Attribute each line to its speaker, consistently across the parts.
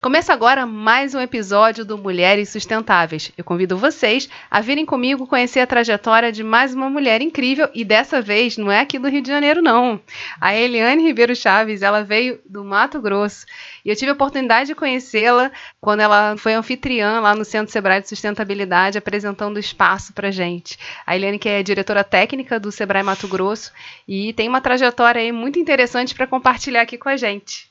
Speaker 1: Começa agora mais um episódio do Mulheres Sustentáveis. Eu convido vocês a virem comigo conhecer a trajetória de mais uma mulher incrível e dessa vez não é aqui do Rio de Janeiro, não. A Eliane Ribeiro Chaves, ela veio do Mato Grosso e eu tive a oportunidade de conhecê-la quando ela foi anfitriã lá no Centro Sebrae de Sustentabilidade, apresentando o espaço pra gente. A Eliane, que é diretora técnica do Sebrae Mato Grosso e tem uma trajetória aí muito interessante para compartilhar aqui com a gente.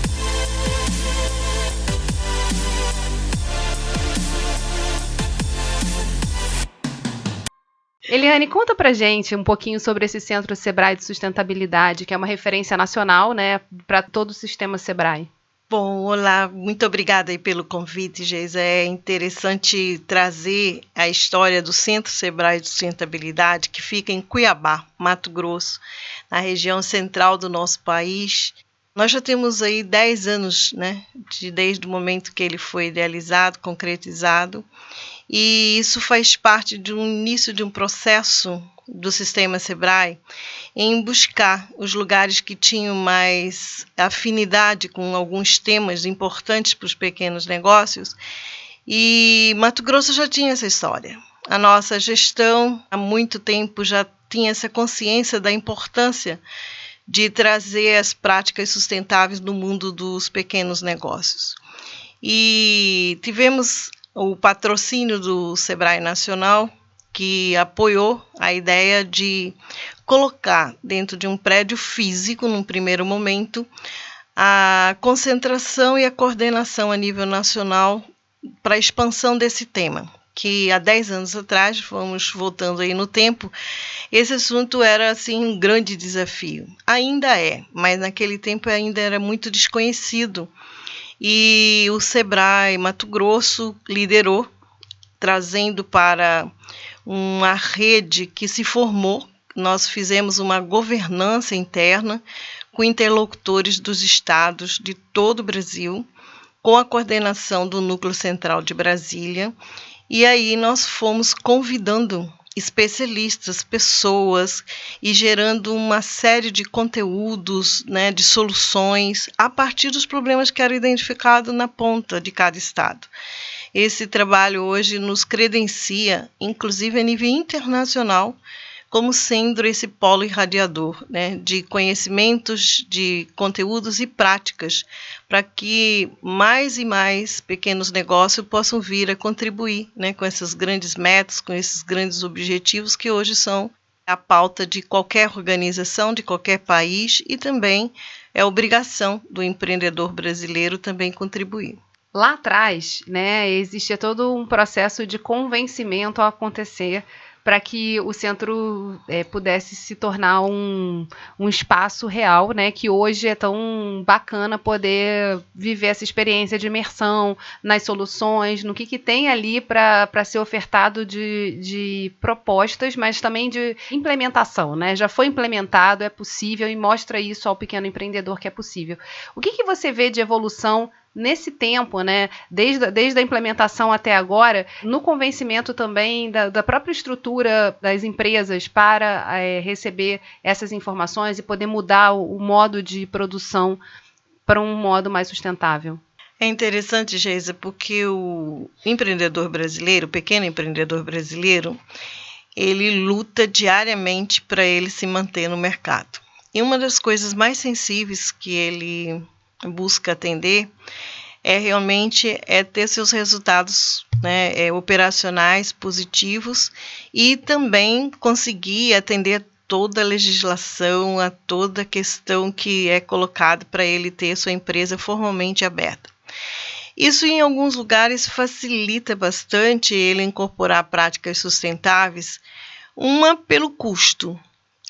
Speaker 1: Eliane, conta pra gente um pouquinho sobre esse Centro Sebrae de Sustentabilidade, que é uma referência nacional, né, para todo o sistema Sebrae.
Speaker 2: Bom, olá, muito obrigada aí pelo convite, Geisa. É interessante trazer a história do Centro Sebrae de Sustentabilidade, que fica em Cuiabá, Mato Grosso, na região central do nosso país. Nós já temos aí 10 anos, né, desde o momento que ele foi idealizado, concretizado, e isso faz parte do início de um processo do sistema Sebrae em buscar os lugares que tinham mais afinidade com alguns temas importantes para os pequenos negócios, e Mato Grosso já tinha essa história. A nossa gestão, há muito tempo, já tinha essa consciência da importância de trazer as práticas sustentáveis no mundo dos pequenos negócios. E tivemos o patrocínio do Sebrae Nacional, que apoiou a ideia de colocar dentro de um prédio físico, num primeiro momento, a concentração e a coordenação a nível nacional para a expansão desse tema, que há 10 anos atrás, vamos voltando aí no tempo, esse assunto era assim um grande desafio. Ainda é, mas naquele tempo ainda era muito desconhecido. E o Sebrae Mato Grosso liderou, trazendo para uma rede que se formou. Nós fizemos uma governança interna com interlocutores dos estados de todo o Brasil, com a coordenação do Núcleo Central de Brasília, e aí nós fomos convidando especialistas, pessoas, e gerando uma série de conteúdos, né, de soluções, a partir dos problemas que eram identificados na ponta de cada estado. Esse trabalho hoje nos credencia, inclusive a nível internacional, como sendo esse polo irradiador, né, de conhecimentos, de conteúdos e práticas, para que mais e mais pequenos negócios possam vir a contribuir, né, com esses grandes metas, com esses grandes objetivos que hoje são a pauta de qualquer organização, de qualquer país, e também é obrigação do empreendedor brasileiro também contribuir.
Speaker 1: Lá atrás, né, existia todo um processo de convencimento a acontecer para que o centro pudesse se tornar um espaço real, né, que hoje é tão bacana poder viver essa experiência de imersão nas soluções, no que tem ali para ser ofertado de propostas, mas também de implementação, né? Já foi implementado, é possível e mostra isso ao pequeno empreendedor que é possível. O que você vê de evolução nesse tempo, né, desde a implementação até agora, no convencimento também da própria estrutura das empresas para receber essas informações e poder mudar o modo de produção para um modo mais sustentável?
Speaker 2: É interessante, Geisa, porque o empreendedor brasileiro, o pequeno empreendedor brasileiro, ele luta diariamente para ele se manter no mercado. E uma das coisas mais sensíveis que ele busca atender realmente ter seus resultados, né, operacionais positivos, e também conseguir atender toda a legislação, a toda a questão que é colocada para ele ter sua empresa formalmente aberta. Isso em alguns lugares facilita bastante ele incorporar práticas sustentáveis, uma pelo custo.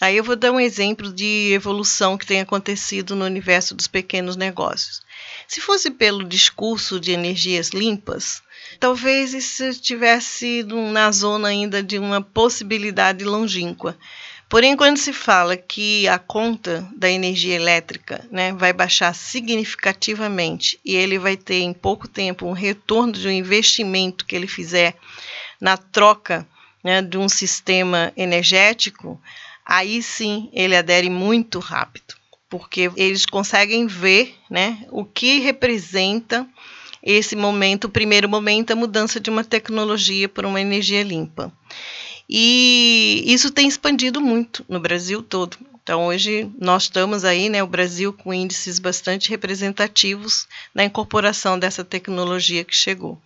Speaker 2: Aí eu vou dar um exemplo de evolução que tem acontecido no universo dos pequenos negócios. Se fosse pelo discurso de energias limpas, talvez isso estivesse na zona ainda de uma possibilidade longínqua. Porém, quando se fala que a conta da energia elétrica, né, vai baixar significativamente e ele vai ter em pouco tempo um retorno de um investimento que ele fizer na troca, né, de um sistema energético, aí sim ele adere muito rápido, porque eles conseguem ver, né, o que representa esse momento, o primeiro momento, a mudança de uma tecnologia para uma energia limpa. E isso tem expandido muito no Brasil todo. Então, hoje nós estamos aí, né, o Brasil com índices bastante representativos na incorporação dessa tecnologia que chegou.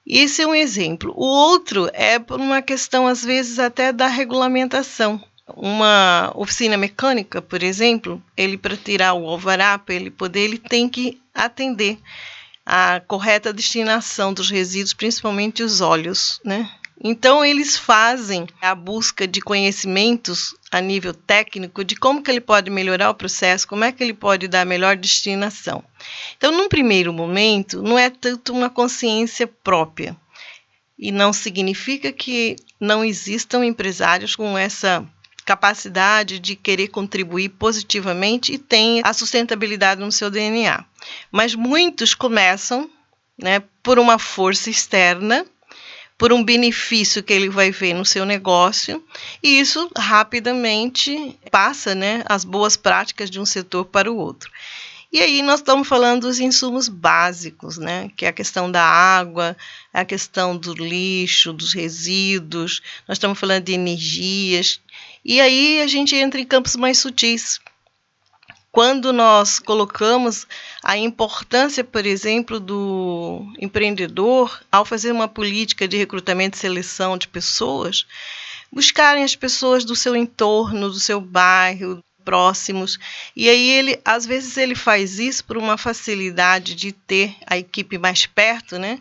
Speaker 2: Esse é um exemplo. O outro é por uma questão, às vezes, até da regulamentação. Uma oficina mecânica, por exemplo, ele para tirar o alvará, para ele poder, ele tem que atender a correta destinação dos resíduos, principalmente os óleos, né? Então, eles fazem a busca de conhecimentos a nível técnico de como que ele pode melhorar o processo, como é que ele pode dar a melhor destinação. Então, num primeiro momento, não é tanto uma consciência própria. E não significa que não existam empresários com essa capacidade de querer contribuir positivamente e tem a sustentabilidade no seu DNA. Mas muitos começam, né, por uma força externa, por um benefício que ele vai ver no seu negócio, e isso rapidamente passa, né, as boas práticas de um setor para o outro. E aí nós estamos falando dos insumos básicos, né, que é a questão da água, a questão do lixo, dos resíduos, nós estamos falando de energias, e aí a gente entra em campos mais sutis. Quando nós colocamos a importância, por exemplo, do empreendedor, ao fazer uma política de recrutamento e seleção de pessoas, buscarem as pessoas do seu entorno, do seu bairro, próximos, e aí às vezes ele faz isso por uma facilidade de ter a equipe mais perto, né?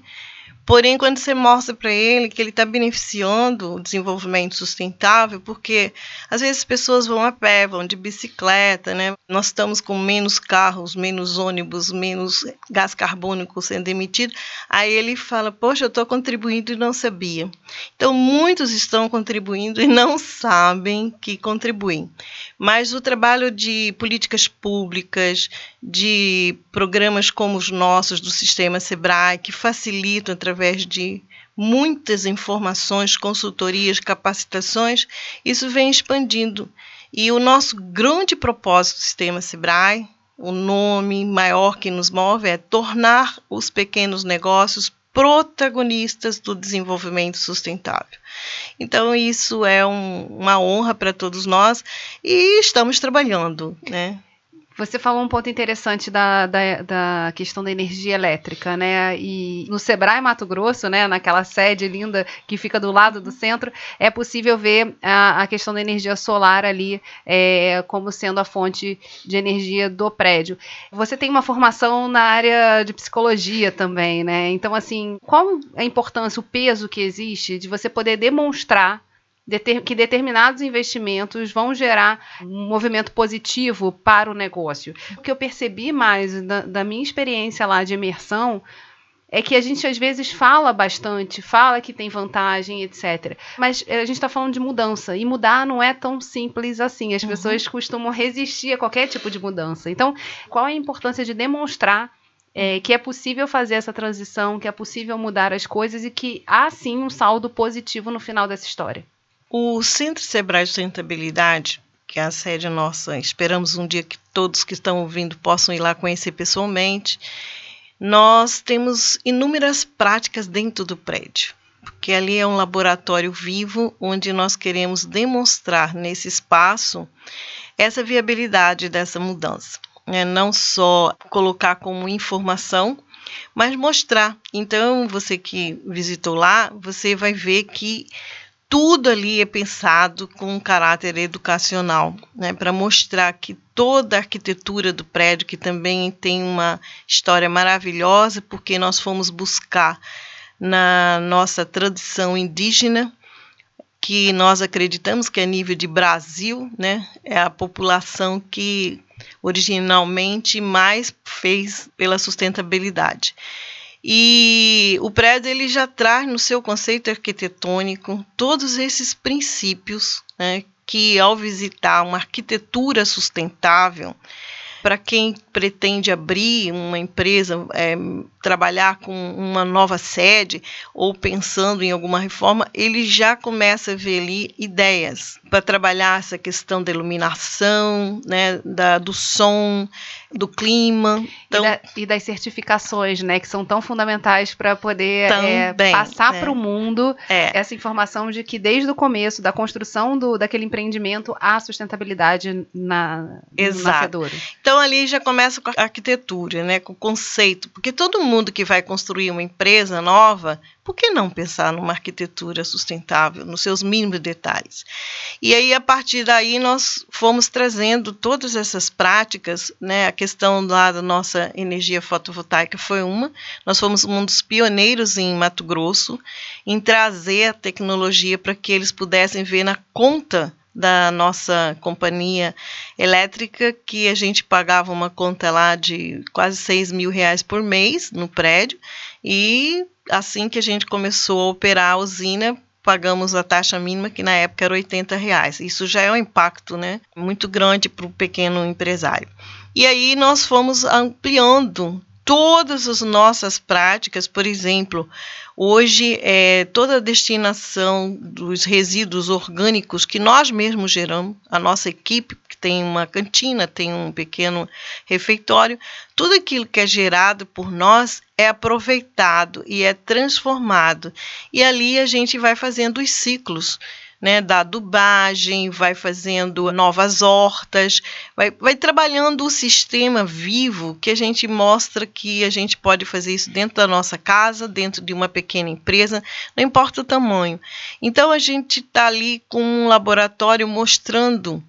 Speaker 2: Porém, quando você mostra para ele que ele está beneficiando o desenvolvimento sustentável, porque às vezes as pessoas vão a pé, vão de bicicleta, né? Nós estamos com menos carros, menos ônibus, menos gás carbônico sendo emitido, aí ele fala, poxa, eu estou contribuindo e não sabia. Então, muitos estão contribuindo e não sabem que contribuem. Mas o trabalho de políticas públicas, de programas como os nossos do Sistema Sebrae, que facilitam através de muitas informações, consultorias, capacitações, isso vem expandindo. E o nosso grande propósito do Sistema Sebrae, o nome maior que nos move, é tornar os pequenos negócios protagonistas do desenvolvimento sustentável. Então, isso é uma honra para todos nós e estamos trabalhando, né?
Speaker 1: Você falou um ponto interessante da questão da energia elétrica, né? E no Sebrae Mato Grosso, né, naquela sede linda que fica do lado do centro, é possível ver a questão da energia solar ali como sendo a fonte de energia do prédio. Você tem uma formação na área de psicologia também, né? Então, assim, qual a importância, o peso que existe de você poder demonstrar que determinados investimentos vão gerar um movimento positivo para o negócio? O que eu percebi mais da minha experiência lá de imersão é que a gente às vezes fala bastante, fala que tem vantagem, etc. Mas a gente está falando de mudança, e mudar não é tão simples assim. As pessoas costumam resistir a qualquer tipo de mudança. Então, qual é a importância de demonstrar que é possível fazer essa transição, que é possível mudar as coisas e que há sim um saldo positivo no final dessa história?
Speaker 2: O Centro Sebrae de Sustentabilidade, que é a sede nossa, esperamos um dia que todos que estão ouvindo possam ir lá conhecer pessoalmente. Nós temos inúmeras práticas dentro do prédio, porque ali é um laboratório vivo onde nós queremos demonstrar nesse espaço essa viabilidade dessa mudança. Não só colocar como informação, mas mostrar. Então, você que visitou lá, você vai ver que tudo ali é pensado com um caráter educacional, né, para mostrar que toda a arquitetura do prédio, que também tem uma história maravilhosa, porque nós fomos buscar na nossa tradição indígena, que nós acreditamos que a nível de Brasil, né, é a população que originalmente mais fez pela sustentabilidade. E o prédio ele já traz no seu conceito arquitetônico todos esses princípios, né, que ao visitar uma arquitetura sustentável, para quem pretende abrir uma empresa, trabalhar com uma nova sede ou pensando em alguma reforma, ele já começa a ver ali ideias para trabalhar essa questão da iluminação, né, do som, do clima.
Speaker 1: Então, e das certificações, né, que são tão fundamentais para poder passar para o mundo essa informação de que desde o começo da construção daquele empreendimento há sustentabilidade no nascedouro.
Speaker 2: Então ali já começa com a arquitetura, né, com o conceito, porque todo mundo que vai construir uma empresa nova, por que não pensar numa arquitetura sustentável, nos seus mínimos detalhes? E aí, a partir daí, nós fomos trazendo todas essas práticas, né? A questão lá da nossa energia fotovoltaica foi nós fomos um dos pioneiros em Mato Grosso, em trazer a tecnologia para que eles pudessem ver na conta da nossa companhia elétrica, que a gente pagava uma conta lá de quase R$6.000 por mês no prédio, e assim que a gente começou a operar a usina, pagamos a taxa mínima, que na época era R$80. Isso já é um impacto, né, muito grande para o pequeno empresário. E aí nós fomos ampliando todas as nossas práticas. Por exemplo, hoje toda a destinação dos resíduos orgânicos que nós mesmos geramos, a nossa equipe, que tem uma cantina, tem um pequeno refeitório, tudo aquilo que é gerado por nós é aproveitado e é transformado. E ali a gente vai fazendo os ciclos, né, da adubagem, vai fazendo novas hortas, vai trabalhando o sistema vivo, que a gente mostra que a gente pode fazer isso dentro da nossa casa, dentro de uma pequena empresa, não importa o tamanho. Então a gente está ali com um laboratório mostrando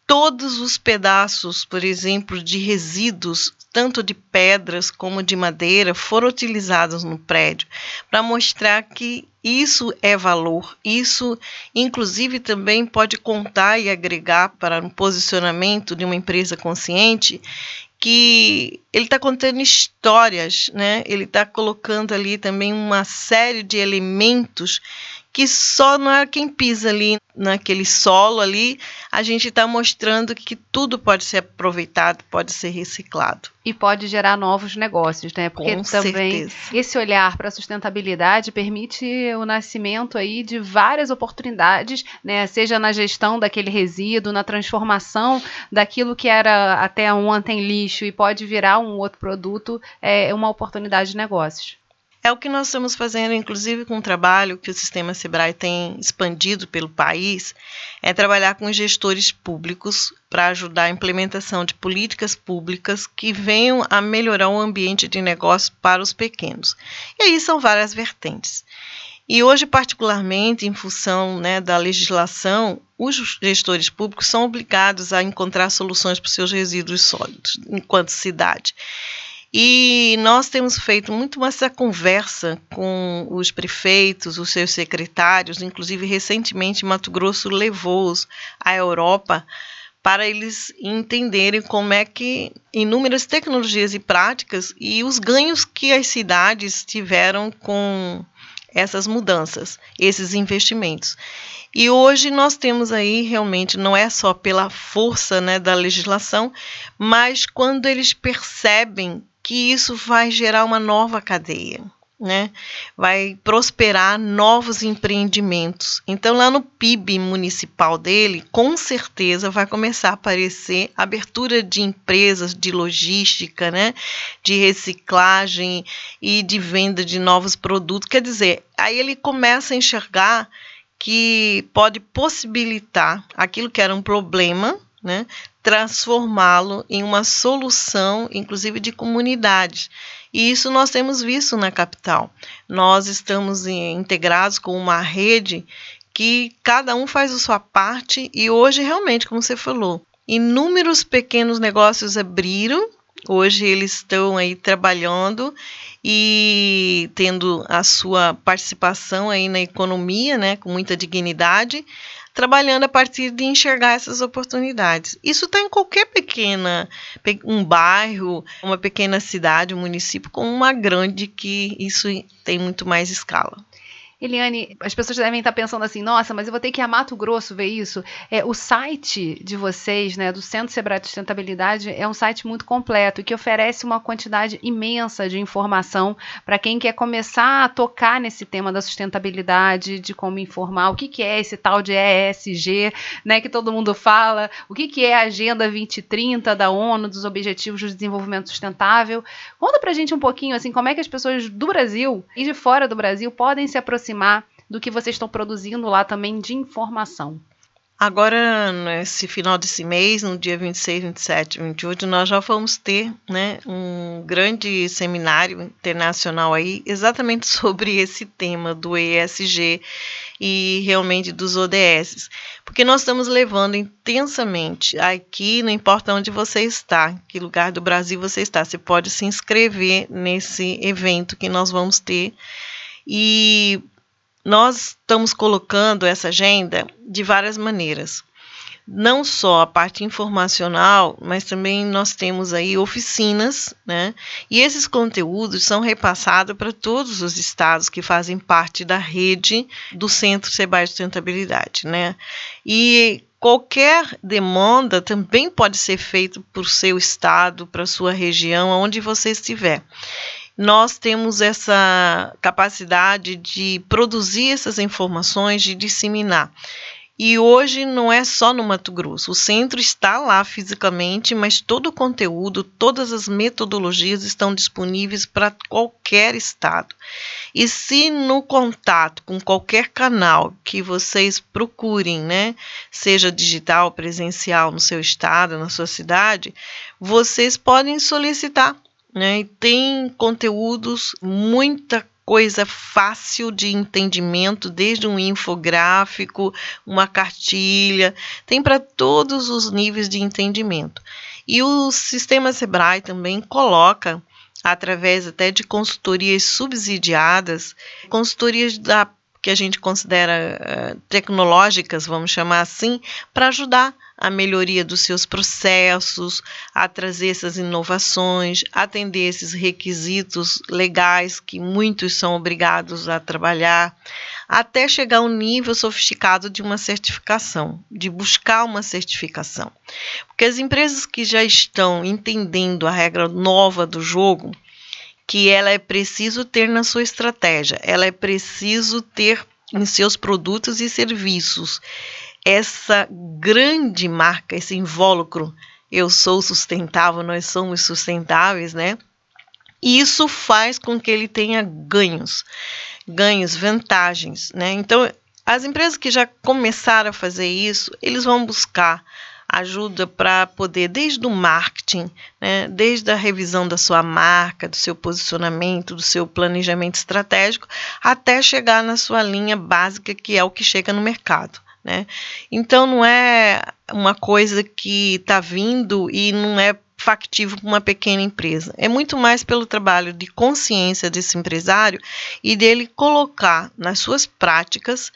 Speaker 2: todos os pedaços, por exemplo, de resíduos, tanto de pedras como de madeira, foram utilizados no prédio, para mostrar que isso é valor. Isso, inclusive, também pode contar e agregar para um posicionamento de uma empresa consciente, que ele está contando histórias, né? Ele está colocando ali também uma série de elementos que só não é quem pisa ali naquele solo ali, a gente está mostrando que tudo pode ser aproveitado, pode ser reciclado.
Speaker 1: E pode gerar novos negócios, né? Porque
Speaker 2: Com
Speaker 1: também
Speaker 2: certeza.
Speaker 1: Esse olhar para a sustentabilidade permite o nascimento aí de várias oportunidades, né? Seja na gestão daquele resíduo, na transformação daquilo que era até ontem lixo e pode virar um outro produto, é uma oportunidade de negócios.
Speaker 2: É o que nós estamos fazendo, inclusive com o trabalho que o Sistema Sebrae tem expandido pelo país, é trabalhar com os gestores públicos para ajudar a implementação de políticas públicas que venham a melhorar o ambiente de negócio para os pequenos. E aí são várias vertentes. E hoje, particularmente, em função, né, da legislação, os gestores públicos são obrigados a encontrar soluções para os seus resíduos sólidos, enquanto cidade. E nós temos feito muito essa conversa com os prefeitos, os seus secretários, inclusive recentemente Mato Grosso levou-os à Europa para eles entenderem como é que inúmeras tecnologias e práticas e os ganhos que as cidades tiveram com essas mudanças, esses investimentos. E hoje nós temos aí realmente, não é só pela força, né, da legislação, mas quando eles percebem que isso vai gerar uma nova cadeia, né? Vai prosperar novos empreendimentos. Então, lá no PIB municipal dele, com certeza vai começar a aparecer abertura de empresas de logística, né? De reciclagem e de venda de novos produtos. Quer dizer, aí ele começa a enxergar que pode possibilitar aquilo que era um problema, né, transformá-lo em uma solução, inclusive de comunidade. E isso nós temos visto na capital. Nós estamos integrados com uma rede que cada um faz a sua parte e hoje realmente, como você falou, inúmeros pequenos negócios abriram. Hoje eles estão aí trabalhando e tendo a sua participação aí na economia, né, com muita dignidade, trabalhando a partir de enxergar essas oportunidades. Isso está em qualquer um bairro, uma pequena cidade, um município, como uma grande, que isso tem muito mais escala.
Speaker 1: Eliane, as pessoas devem estar pensando assim, nossa, mas eu vou ter que ir a Mato Grosso ver isso. O site de vocês, né, do Centro Sebrae de Sustentabilidade, é um site muito completo e que oferece uma quantidade imensa de informação para quem quer começar a tocar nesse tema da sustentabilidade, de como informar o que é esse tal de ESG, né, que todo mundo fala, o que é a Agenda 2030 da ONU, dos Objetivos de Desenvolvimento Sustentável. Conta pra gente um pouquinho, assim, como é que as pessoas do Brasil e de fora do Brasil podem se aproximar do que vocês estão produzindo lá também de informação.
Speaker 2: Agora, nesse final desse mês, no dia 26, 27 e 28, nós já vamos ter, né, um grande seminário internacional aí, exatamente sobre esse tema do ESG e realmente dos ODS, porque nós estamos levando intensamente aqui, não importa onde você está, que lugar do Brasil você está, você pode se inscrever nesse evento que nós vamos ter, e nós estamos colocando essa agenda de várias maneiras. Não só a parte informacional, mas também nós temos aí oficinas, né? E esses conteúdos são repassados para todos os estados que fazem parte da rede do Centro Sebrae de Sustentabilidade, né? E qualquer demanda também pode ser feita por seu estado, para sua região, onde você estiver. Nós temos essa capacidade de produzir essas informações, de disseminar. E hoje não é só no Mato Grosso, o centro está lá fisicamente, mas todo o conteúdo, todas as metodologias estão disponíveis para qualquer estado. E se no contato com qualquer canal que vocês procurem, né, seja digital, presencial no seu estado, na sua cidade, vocês podem solicitar, né, e tem conteúdos, muita coisa fácil de entendimento, desde um infográfico, uma cartilha, tem para todos os níveis de entendimento. E o Sistema Sebrae também coloca, através até de consultorias subsidiadas, consultorias que a gente considera tecnológicas, vamos chamar assim, para ajudar a melhoria dos seus processos, a trazer essas inovações, atender esses requisitos legais que muitos são obrigados a trabalhar, até chegar a um nível sofisticado de uma certificação, de buscar uma certificação. Porque as empresas que já estão entendendo a regra nova do jogo, que ela é preciso ter na sua estratégia, ela é preciso ter em seus produtos e serviços essa grande marca, esse invólucro, eu sou sustentável, nós somos sustentáveis, né? E isso faz com que ele tenha ganhos, vantagens, né? Então, as empresas que já começaram a fazer isso, eles vão buscar ajuda para poder, desde o marketing, né, desde a revisão da sua marca, do seu posicionamento, do seu planejamento estratégico, até chegar na sua linha básica, que é o que chega no mercado, né? Então, não é uma coisa que está vindo e não é factível para uma pequena empresa. É muito mais pelo trabalho de consciência desse empresário e dele colocar nas suas práticas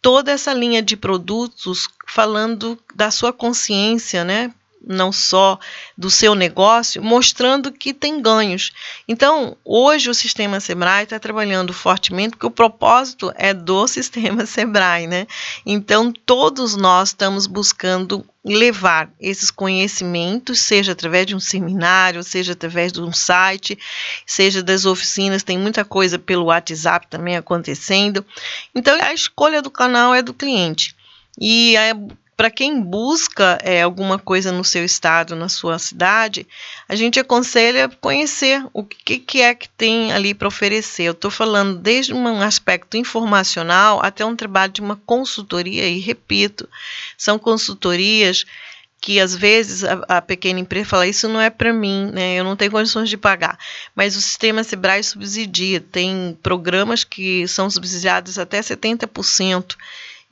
Speaker 2: toda essa linha de produtos, falando da sua consciência, né? Não só do seu negócio, mostrando que tem ganhos. Então, hoje o Sistema Sebrae está trabalhando fortemente, porque o propósito é do Sistema Sebrae, né? Então, todos nós estamos buscando levar esses conhecimentos, seja através de um seminário, seja através de um site, seja das oficinas, tem muita coisa pelo WhatsApp também acontecendo. Então, a escolha do canal é do cliente. E para quem busca alguma coisa no seu estado, na sua cidade, a gente aconselha conhecer o que é que tem ali para oferecer. Eu estou falando desde um aspecto informacional até um trabalho de uma consultoria, e repito, são consultorias que às vezes a pequena empresa fala, isso não é para mim, né? Eu não tenho condições de pagar, mas o Sistema Sebrae subsidia, tem programas que são subsidiados até 70%,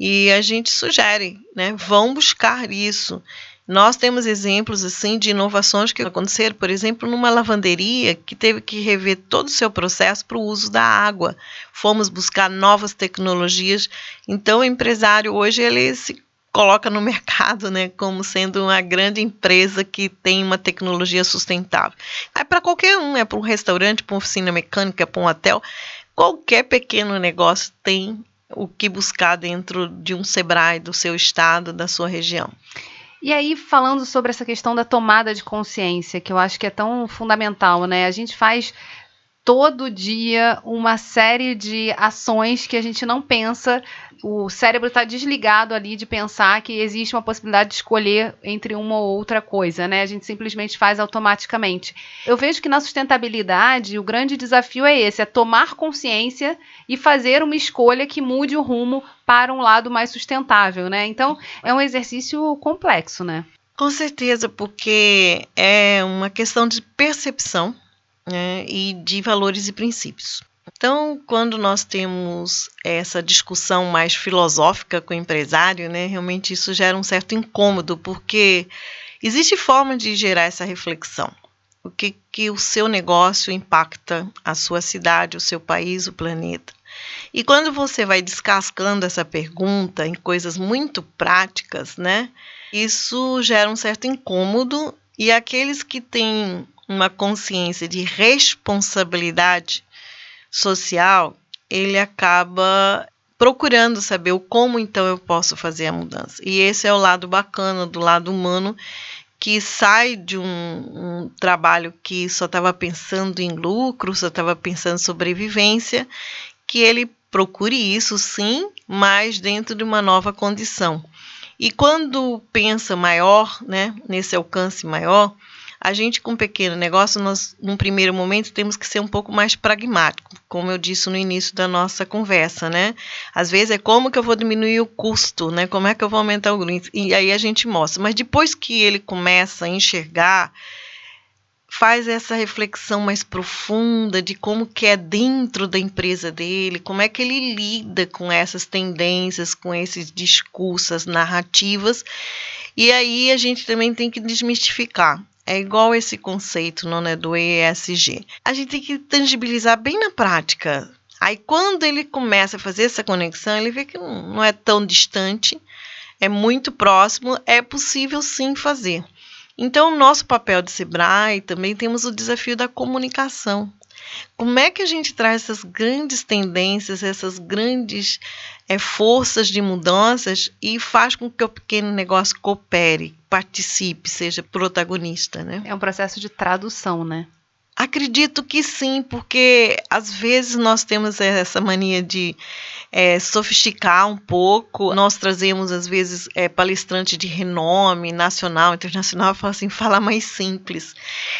Speaker 2: e a gente sugere, né, vão buscar isso. Nós temos exemplos assim de inovações que aconteceram, por exemplo, numa lavanderia que teve que rever todo o seu processo para o uso da água. Fomos buscar novas tecnologias. Então, o empresário hoje ele se coloca no mercado, né, como sendo uma grande empresa que tem uma tecnologia sustentável. É para qualquer um, é para um restaurante, para uma oficina mecânica, para um hotel. qualquer pequeno negócio tem o que buscar dentro de um Sebrae do seu estado, da sua região.
Speaker 1: E aí, falando sobre essa questão da tomada de consciência, que eu acho que é tão fundamental, né? A gente faz todo dia uma série de ações que a gente não pensa, o cérebro está desligado ali de pensar que existe uma possibilidade de escolher entre uma ou outra coisa, né? A gente simplesmente faz automaticamente. Eu vejo que na sustentabilidade o grande desafio é esse, é tomar consciência e fazer uma escolha que mude o rumo para um lado mais sustentável, né? Então, é um exercício complexo, né?
Speaker 2: Com certeza, porque é uma questão de percepção, né, e de valores e princípios. Então, quando nós temos essa discussão mais filosófica com o empresário, né, realmente isso gera um certo incômodo, porque existe forma de gerar essa reflexão. O que o seu negócio impacta a sua cidade, o seu país, o planeta. E quando você vai descascando essa pergunta em coisas muito práticas, né, isso gera um certo incômodo, e aqueles que têm uma consciência de responsabilidade social, ele acaba procurando saber como então eu posso fazer a mudança. E esse é o lado bacana do lado humano, que sai de um trabalho que só estava pensando em lucro, só estava pensando em sobrevivência, que ele procure isso sim, mas dentro de uma nova condição. E quando pensa maior, né, nesse alcance maior, a gente com um pequeno negócio, nós, num primeiro momento, temos que ser um pouco mais pragmático, como eu disse no início da nossa conversa, né? Às vezes é como que eu vou diminuir o custo, né? Como é que eu vou aumentar o lucro? E aí a gente mostra. Mas depois que ele começa a enxergar, faz essa reflexão mais profunda de como que é dentro da empresa dele, como é que ele lida com essas tendências, com esses discursos, as narrativas. E aí a gente também tem que desmistificar. É igual esse conceito, não é, do ESG. A gente tem que tangibilizar bem na prática. Aí quando ele começa a fazer essa conexão, ele vê que não é tão distante, é muito próximo, é possível sim fazer. Então, o nosso papel de Sebrae também temos o desafio da comunicação. Como é que a gente traz essas grandes tendências, essas grandes forças de mudanças e faz com que o pequeno negócio coopere, participe, seja protagonista, né?
Speaker 1: É um processo de tradução, né?
Speaker 2: Acredito que sim, porque às vezes nós temos essa mania de sofisticar um pouco. Nós trazemos, às vezes, palestrante de renome nacional, internacional, fala mais simples.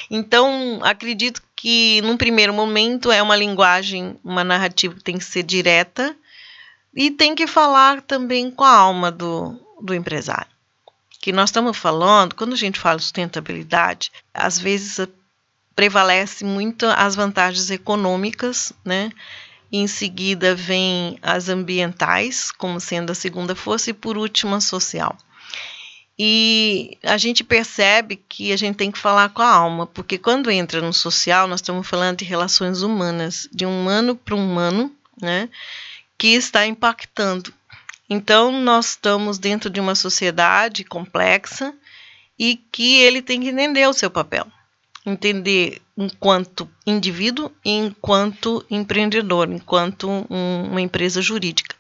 Speaker 2: Então, acredito que, num primeiro momento, é uma linguagem, uma narrativa que tem que ser direta e tem que falar também com a alma do empresário. Que nós estamos falando, quando a gente fala sustentabilidade, às vezes prevalece muito as vantagens econômicas, né? Em seguida vem as ambientais, como sendo a segunda força, e por último a social. E a gente percebe que a gente tem que falar com a alma, porque quando entra no social, nós estamos falando de relações humanas, de humano para humano, né? Que está impactando. Então, nós estamos dentro de uma sociedade complexa e que ele tem que entender o seu papel. Entender enquanto indivíduo e enquanto empreendedor, enquanto uma empresa jurídica.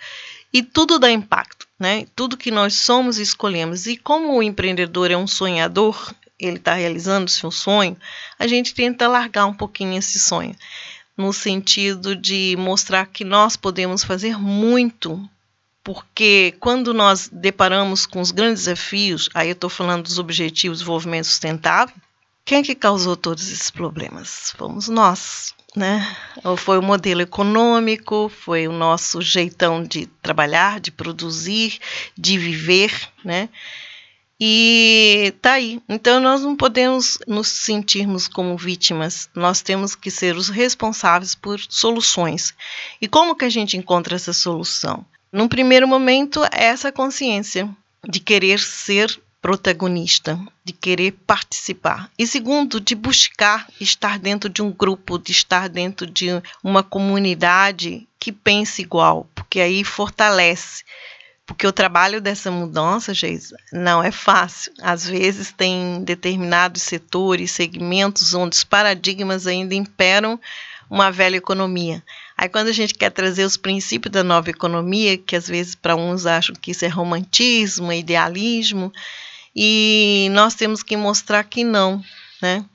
Speaker 2: E tudo dá impacto, né? Tudo que nós somos e escolhemos. E como o empreendedor é um sonhador, ele está realizando o seu sonho, a gente tenta largar um pouquinho esse sonho, no sentido de mostrar que nós podemos fazer muito, porque quando nós deparamos com os grandes desafios, aí eu estou falando dos Objetivos de Desenvolvimento Sustentável, quem é que causou todos esses problemas? Fomos nós, né? Ou foi o modelo econômico, foi o nosso jeitão de trabalhar, de produzir, de viver, né? E tá aí. Então, nós não podemos nos sentirmos como vítimas, nós temos que ser os responsáveis por soluções. E como que a gente encontra essa solução? Num primeiro momento, é essa consciência de querer ser protagonista, de querer participar. E segundo, de buscar estar dentro de um grupo, de estar dentro de uma comunidade que pense igual, porque aí fortalece. Porque o trabalho dessa mudança, Geisa, não é fácil. Às vezes tem determinados setores, segmentos onde os paradigmas ainda imperam uma velha economia. Aí quando a gente quer trazer os princípios da nova economia, que às vezes para uns acham que isso é romantismo, é idealismo, e nós temos que mostrar que não, né?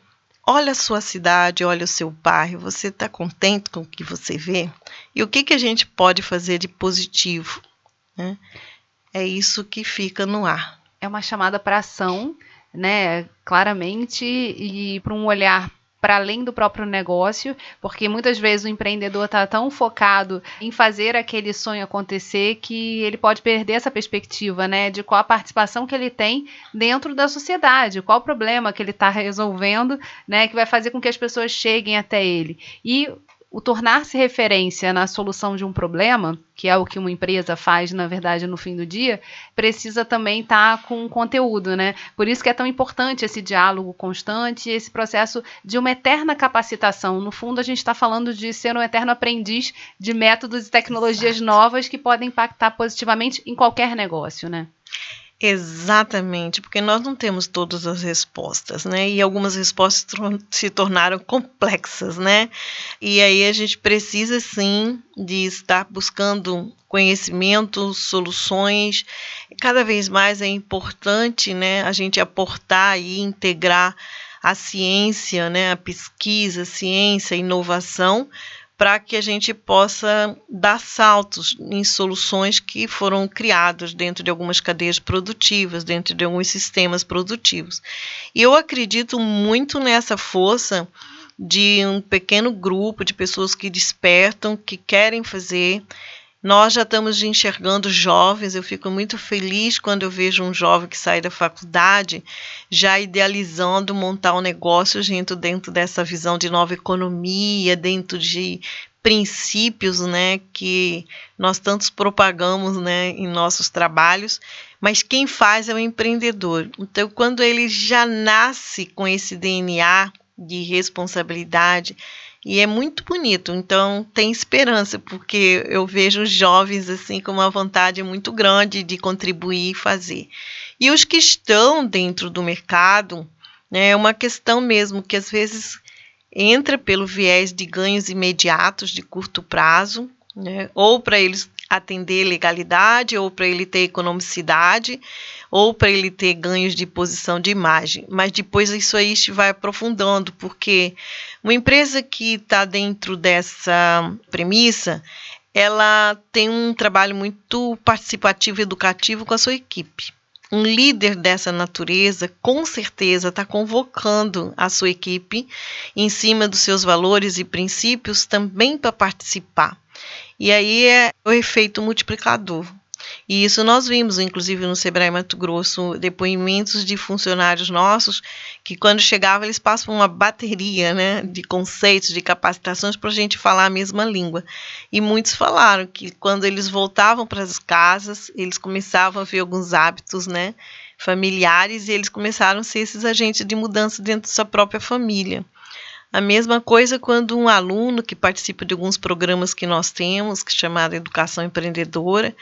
Speaker 2: Olha a sua cidade, olha o seu bairro, você está contente com o que você vê? E o que a gente pode fazer de positivo, né? É isso que fica no ar.
Speaker 1: É uma chamada para ação, né, claramente, e para um olhar para além do próprio negócio, porque muitas vezes o empreendedor está tão focado em fazer aquele sonho acontecer que ele pode perder essa perspectiva, né, de qual a participação que ele tem dentro da sociedade, qual o problema que ele está resolvendo, né, que vai fazer com que as pessoas cheguem até ele. E o tornar-se referência na solução de um problema, que é o que uma empresa faz, na verdade, no fim do dia, precisa também estar com conteúdo, né? Por isso que é tão importante esse diálogo constante, esse processo de uma eterna capacitação. No fundo, a gente está falando de ser um eterno aprendiz de métodos e tecnologias novas que podem impactar positivamente em qualquer negócio, né?
Speaker 2: Exatamente, porque nós não temos todas as respostas, né? E algumas respostas se tornaram complexas, né? E aí a gente precisa, sim, de estar buscando conhecimento, soluções. Cada vez mais é importante, né, a gente aportar e integrar a ciência, né, a pesquisa, a ciência, a inovação, para que a gente possa dar saltos em soluções que foram criadas dentro de algumas cadeias produtivas, dentro de alguns sistemas produtivos. E eu acredito muito nessa força de um pequeno grupo de pessoas que despertam, que querem fazer. Nós já estamos enxergando jovens, eu fico muito feliz quando eu vejo um jovem que sai da faculdade já idealizando montar um negócio dentro dessa visão de nova economia, dentro de princípios, né, que nós tantos propagamos, né, em nossos trabalhos, mas quem faz é o empreendedor. Então, quando ele já nasce com esse DNA de responsabilidade, e é muito bonito, então tem esperança, porque eu vejo os jovens assim com uma vontade muito grande de contribuir e fazer. E os que estão dentro do mercado, né, é uma questão mesmo que às vezes entra pelo viés de ganhos imediatos de curto prazo, né, ou para eles atender legalidade, ou para ele ter economicidade, ou para ele ter ganhos de posição de imagem. Mas depois isso aí vai aprofundando, porque uma empresa que está dentro dessa premissa, ela tem um trabalho muito participativo e educativo com a sua equipe. Um líder dessa natureza, com certeza, está convocando a sua equipe em cima dos seus valores e princípios também para participar. E aí é o efeito multiplicador. E isso nós vimos, inclusive, no Sebrae Mato Grosso, depoimentos de funcionários nossos que, quando chegavam, eles passam uma bateria, né, de conceitos, de capacitações para a gente falar a mesma língua. E muitos falaram que, quando eles voltavam para as casas, eles começavam a ver alguns hábitos, né, familiares, e eles começaram a ser esses agentes de mudança dentro da sua própria família. A mesma coisa quando um aluno que participa de alguns programas que nós temos, que é chamado Educação Empreendedora,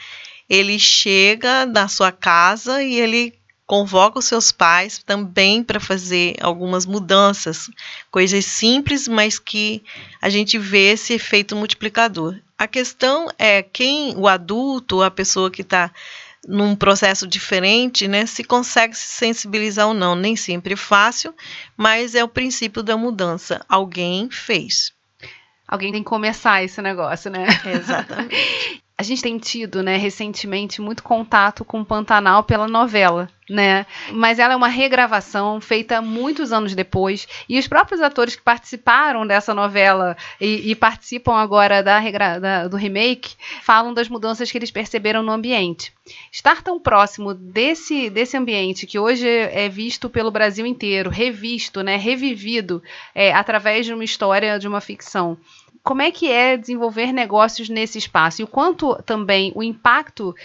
Speaker 2: ele chega na sua casa e ele convoca os seus pais também para fazer algumas mudanças, coisas simples, mas que a gente vê esse efeito multiplicador. A questão é o adulto, a pessoa que está num processo diferente, né, se consegue se sensibilizar ou não. Nem sempre é fácil, mas é o princípio da mudança. Alguém fez.
Speaker 1: Alguém tem que começar esse negócio, né?
Speaker 2: Exatamente.
Speaker 1: A gente tem tido, né, recentemente, muito contato com o Pantanal pela novela, né? Mas ela é uma regravação feita muitos anos depois, e os próprios atores que participaram dessa novela e participam agora do remake falam das mudanças que eles perceberam no ambiente. Estar tão próximo desse ambiente que hoje é visto pelo Brasil inteiro, revisto, né, revivido através de uma história, de uma ficção. Como é que é desenvolver negócios nesse espaço? E o quanto também o impacto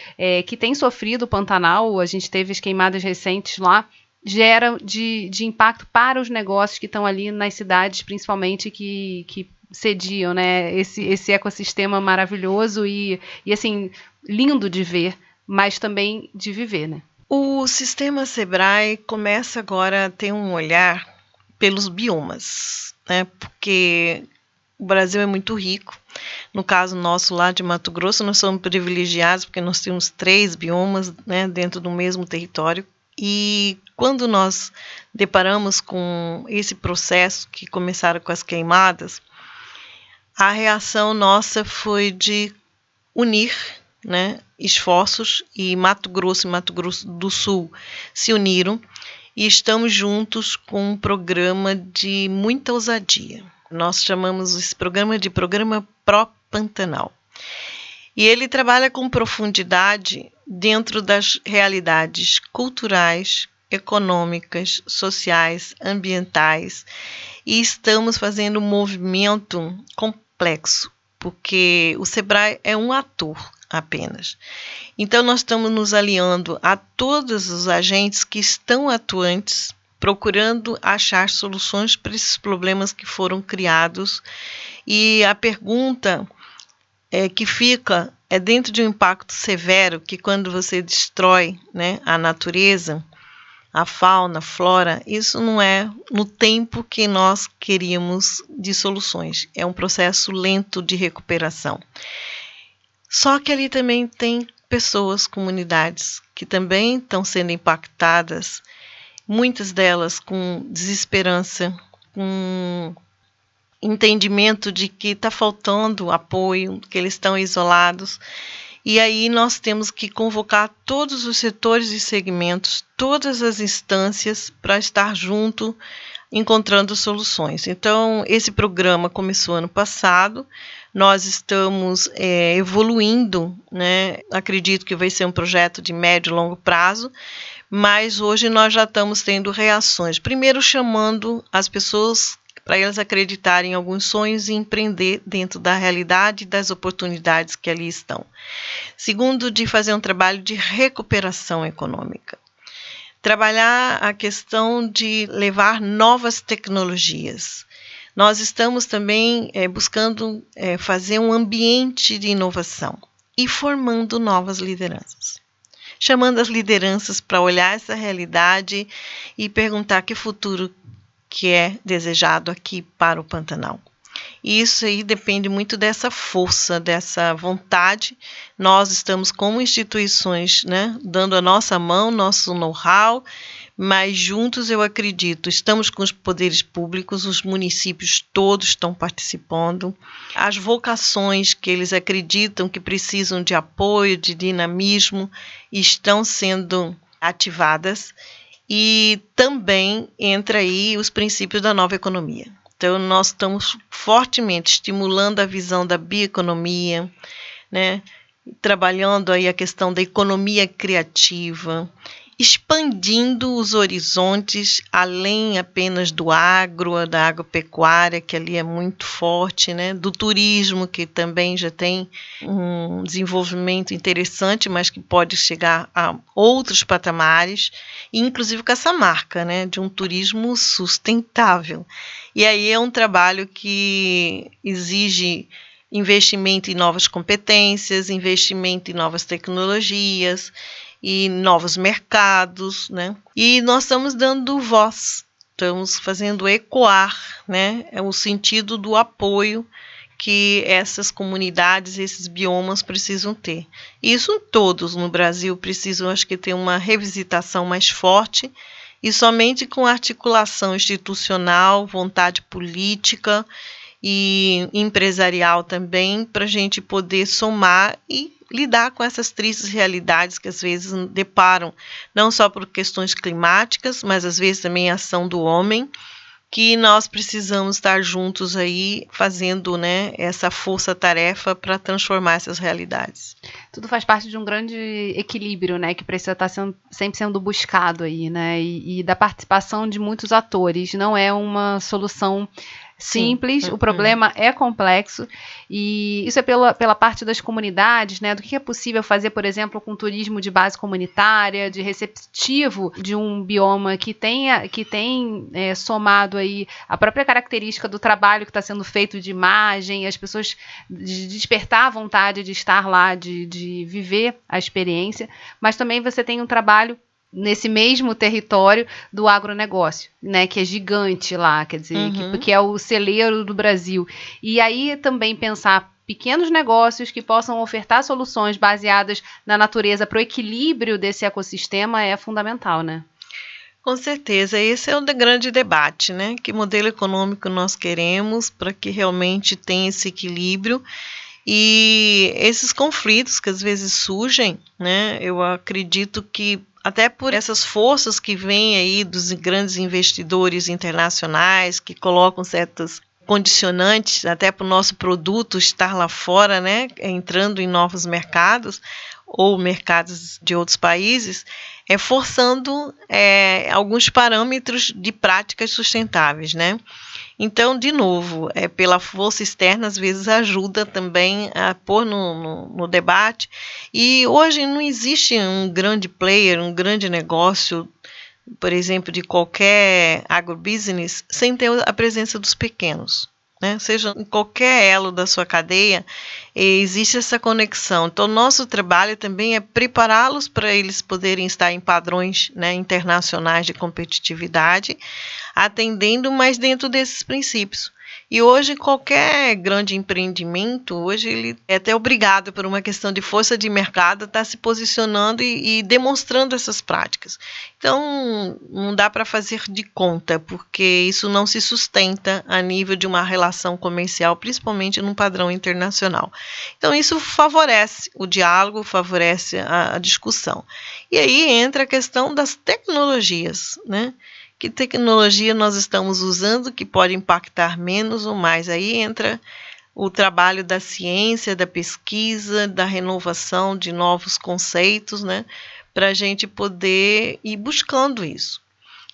Speaker 1: que tem sofrido o Pantanal, a gente teve as queimadas recentes lá, gera de impacto para os negócios que estão ali nas cidades, principalmente que sediam, né, esse ecossistema maravilhoso e assim, lindo de ver, mas também de viver, né?
Speaker 2: O sistema Sebrae começa agora a ter um olhar pelos biomas, né? Porque o Brasil é muito rico. No caso nosso lá de Mato Grosso, nós somos privilegiados porque nós temos 3 biomas, né, dentro do mesmo território. E quando nós deparamos com esse processo que começaram com as queimadas, a reação nossa foi de unir, né, esforços, e Mato Grosso e Mato Grosso do Sul se uniram e estamos juntos com um programa de muita ousadia. Nós chamamos esse programa de Programa Pró-Pantanal. E ele trabalha com profundidade dentro das realidades culturais, econômicas, sociais, ambientais, e estamos fazendo um movimento complexo, porque o SEBRAE é um ator apenas. Então, nós estamos nos aliando a todos os agentes que estão atuantes, procurando achar soluções para esses problemas que foram criados. E a pergunta que fica é dentro de um impacto severo, que quando você destrói, né, a natureza, a fauna, a flora, isso não é no tempo que nós queríamos de soluções. É um processo lento de recuperação. Só que ali também tem pessoas, comunidades, que também estão sendo impactadas, muitas delas com desesperança, com entendimento de que está faltando apoio, que eles estão isolados. E aí nós temos que convocar todos os setores e segmentos, todas as instâncias para estar junto, encontrando soluções. Então, esse programa começou ano passado, nós estamos evoluindo, né? Acredito que vai ser um projeto de médio e longo prazo, mas hoje nós já estamos tendo reações. Primeiro, chamando as pessoas para elas acreditarem em alguns sonhos e empreender dentro da realidade e das oportunidades que ali estão. Segundo, de fazer um trabalho de recuperação econômica. Trabalhar a questão de levar novas tecnologias. Nós estamos também buscando fazer um ambiente de inovação e formando novas lideranças. Chamando as lideranças para olhar essa realidade e perguntar que futuro que é desejado aqui para o Pantanal. E isso aí depende muito dessa força, dessa vontade. Nós estamos como instituições, né, dando a nossa mão, nosso know-how, mas juntos eu acredito, estamos com os poderes públicos, os municípios todos estão participando, as vocações que eles acreditam que precisam de apoio, de dinamismo, estão sendo ativadas. E também entra aí os princípios da nova economia. Então, nós estamos fortemente estimulando a visão da bioeconomia, né? Trabalhando aí a questão da economia criativa, expandindo os horizontes além apenas do agro, da agropecuária, que ali é muito forte, né? Do turismo, que também já tem um desenvolvimento interessante, mas que pode chegar a outros patamares, e inclusive com essa marca, né? De um turismo sustentável. E aí é um trabalho que exige investimento em novas competências, investimento em novas tecnologias, e novos mercados, né? E nós estamos dando voz, estamos fazendo ecoar, né, o sentido do apoio que essas comunidades, esses biomas precisam ter. Isso todos no Brasil precisam, acho que, ter uma revisitação mais forte, e somente com articulação institucional, vontade política e empresarial também, para a gente poder somar e lidar com essas tristes realidades que às vezes deparam, não só por questões climáticas, mas às vezes também a ação do homem, que nós precisamos estar juntos aí fazendo, né, essa força-tarefa para transformar essas realidades.
Speaker 1: Tudo faz parte de um grande equilíbrio, né, que precisa estar sempre sendo buscado aí, né, e da participação de muitos atores. Não é uma solução simples, o problema é complexo, e isso é pela parte das comunidades, né, do que é possível fazer, por exemplo, com turismo de base comunitária, de receptivo de um bioma que tem somado aí a própria característica do trabalho que está sendo feito de imagem, as pessoas de despertar a vontade de estar lá, de viver a experiência, mas também você tem um trabalho nesse mesmo território do agronegócio, né, que é gigante lá, quer dizer, que é o celeiro do Brasil. E aí também pensar pequenos negócios que possam ofertar soluções baseadas na natureza para o equilíbrio desse ecossistema é fundamental, né?
Speaker 2: Com certeza, esse é o grande debate, né? Que modelo econômico nós queremos para que realmente tenha esse equilíbrio. E esses conflitos que às vezes surgem, né? Eu acredito que até por essas forças que vêm aí dos grandes investidores internacionais que colocam certas condicionantes até para o nosso produto estar lá fora, né, entrando em novos mercados ou mercados de outros países, forçando alguns parâmetros de práticas sustentáveis, né? Então, de novo, pela força externa, às vezes ajuda também a pôr no debate. E hoje não existe um grande player, um grande negócio, por exemplo, de qualquer agrobusiness, sem ter a presença dos pequenos, né? Seja em qualquer elo da sua cadeia, existe essa conexão. Então, nosso trabalho também é prepará-los para eles poderem estar em padrões, né, internacionais de competitividade, atendendo mais dentro desses princípios. E hoje qualquer grande empreendimento, hoje ele é até obrigado por uma questão de força de mercado a estar se posicionando e demonstrando essas práticas. Então não dá para fazer de conta, porque isso não se sustenta a nível de uma relação comercial, principalmente num padrão internacional. Então isso favorece o diálogo, favorece a discussão. E aí entra a questão das tecnologias, né? Que tecnologia nós estamos usando que pode impactar menos ou mais. Aí entra o trabalho da ciência, da pesquisa, da renovação de novos conceitos, né, para a gente poder ir buscando isso.